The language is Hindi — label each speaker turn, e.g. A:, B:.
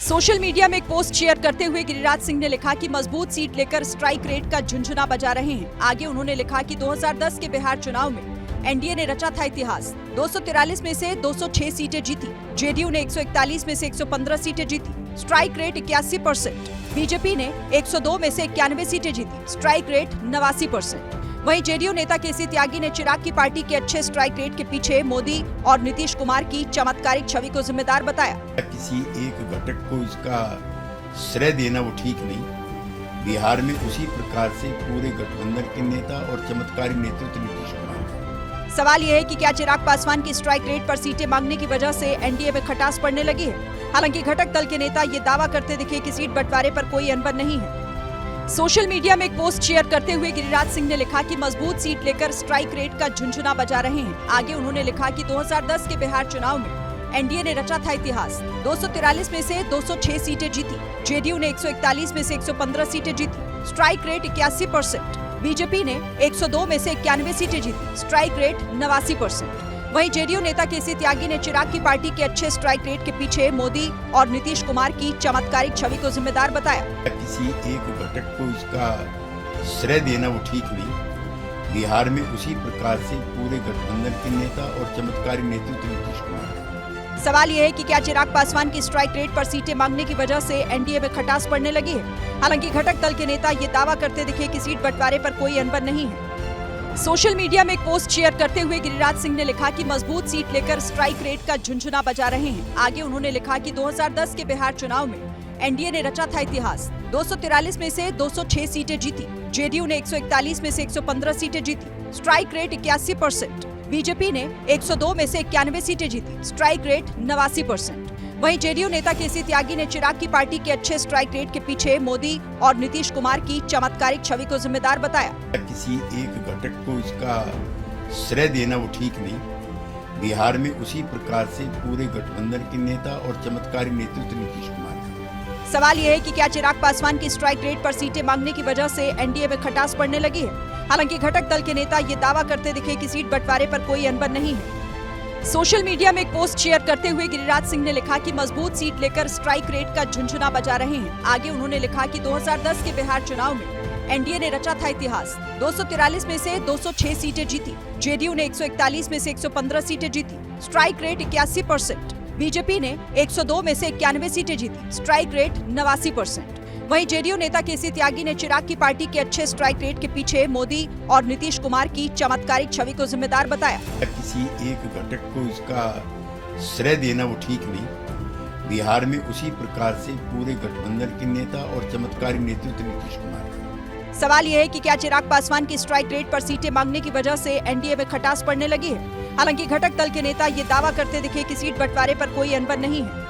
A: सोशल मीडिया में एक पोस्ट शेयर करते हुए गिरिराज सिंह ने लिखा कि मजबूत सीट लेकर स्ट्राइक रेट का झुंझुना बजा रहे हैं। आगे उन्होंने लिखा कि 2010 के बिहार चुनाव में एनडीए ने रचा था इतिहास। 243 में से 206 सीटें जीती। जेडीयू ने 141 में से 115 सीटें जीती। Strike rate 81%। बीजेपी ने 102 में से 91 सीटें जीती। Strike rate 89%। वहीं जेडीयू नेता केसी त्यागी ने चिराग की पार्टी के अच्छे स्ट्राइक रेट के पीछे मोदी और नीतीश कुमार की चमत्कारिक छवि को जिम्मेदार बताया।
B: किसी एक घटक को इसका श्रेय देना वो ठीक नहीं। बिहार में उसी प्रकार से पूरे गठबंधन के नेता और चमत्कारी नेतृत्व नीतीश कुमार।
A: सवाल यह है कि क्या चिराग पासवान की स्ट्राइक रेट पर सीटें मांगने की वजह से एनडीए में खटास पड़ने लगी है। हालांकि घटक दल के नेता ये दावा करते दिखे कि सीट बंटवारे पर कोई अनबन नहीं है। सोशल मीडिया में एक पोस्ट शेयर करते हुए गिरिराज सिंह ने लिखा कि मजबूत सीट लेकर स्ट्राइक रेट का झुंझुना बजा रहे हैं। आगे उन्होंने लिखा कि 2010 के बिहार चुनाव में एनडीए ने रचा था इतिहास। 243 में से 206 सीटें जीती। जेडीयू ने 141 में से 115 सीटें जीती। Strike rate 81%। बीजेपी ने 102 में से 91 सीटें जीती। Strike rate 89%। वहीं जेडीयू नेता केसी त्यागी ने चिराग की पार्टी के अच्छे स्ट्राइक रेट के पीछे मोदी और नीतीश कुमार की चमत्कारिक छवि को जिम्मेदार बताया।
B: किसी एक घटक को इसका श्रेय देना वो ठीक नहीं। बिहार में उसी प्रकार से पूरे गठबंधन के नेता और चमत्कारी नेतृत्व नीतीश कुमार।
A: सवाल यह है कि क्या चिराग पासवान की स्ट्राइक रेट पर सीटें मांगने की वजह से एनडीए में खटास पड़ने लगी है। हालांकि घटक दल के नेता ये दावा करते दिखे कि सीट बंटवारे पर कोई अनबन नहीं है। सोशल मीडिया में एक पोस्ट शेयर करते हुए गिरिराज सिंह ने लिखा कि मजबूत सीट लेकर स्ट्राइक रेट का झुंझुना बजा रहे हैं। आगे उन्होंने लिखा कि 2010 के बिहार चुनाव में एनडीए ने रचा था इतिहास। 243 में से 206 सीटें जीती। जेडीयू ने 141 में से 115 सीटें जीती। Strike rate 81%। बीजेपी ने 102 में से 91 सीटें जीती। Strike rate 89%। वहीं जेडीयू नेता केसी त्यागी ने चिराग की पार्टी के अच्छे स्ट्राइक रेट के पीछे मोदी और नीतीश कुमार की चमत्कारिक छवि को जिम्मेदार बताया।
B: किसी एक घटक को इसका श्रेय देना वो ठीक नहीं। बिहार में उसी प्रकार से पूरे गठबंधन के नेता और चमत्कारी नेतृत्व नीतीश कुमार।
A: सवाल यह है कि क्या चिराग पासवान की स्ट्राइक रेट पर सीटें मांगने की वजह से एनडीए में खटास पड़ने लगी है। हालांकि घटक दल के नेता ये दावा करते दिखे कि सीट बंटवारे पर कोई अनबन नहीं है। सोशल मीडिया में एक पोस्ट शेयर करते हुए गिरिराज सिंह ने लिखा कि मजबूत सीट लेकर स्ट्राइक रेट का झुंझुना बजा रहे हैं। आगे उन्होंने लिखा कि 2010 के बिहार चुनाव में एनडीए ने रचा था इतिहास। 243 में से 206 सीटें जीती। जेडीयू ने 141 में से 115 सीटें जीती। Strike rate 81%। बीजेपी ने 102 में से 91 सीटें जीती। Strike rate 89%। वहीं जेडीयू नेता केसी त्यागी ने चिराग की पार्टी के अच्छे स्ट्राइक रेट के पीछे मोदी और नीतीश कुमार की चमत्कारिक छवि को जिम्मेदार बताया।
B: किसी एक घटक को इसका श्रेय देना वो ठीक नहीं। बिहार में उसी प्रकार से पूरे गठबंधन के नेता और चमत्कारी नेतृत्व नीतीश कुमार।
A: सवाल यह है कि क्या चिराग पासवान की स्ट्राइक रेट पर सीटें मांगने की वजह से एनडीए में खटास पड़ने लगी है। हालांकि घटक दल के नेता ये दावा करते दिखे कि सीट बंटवारे पर कोई अनबन नहीं है।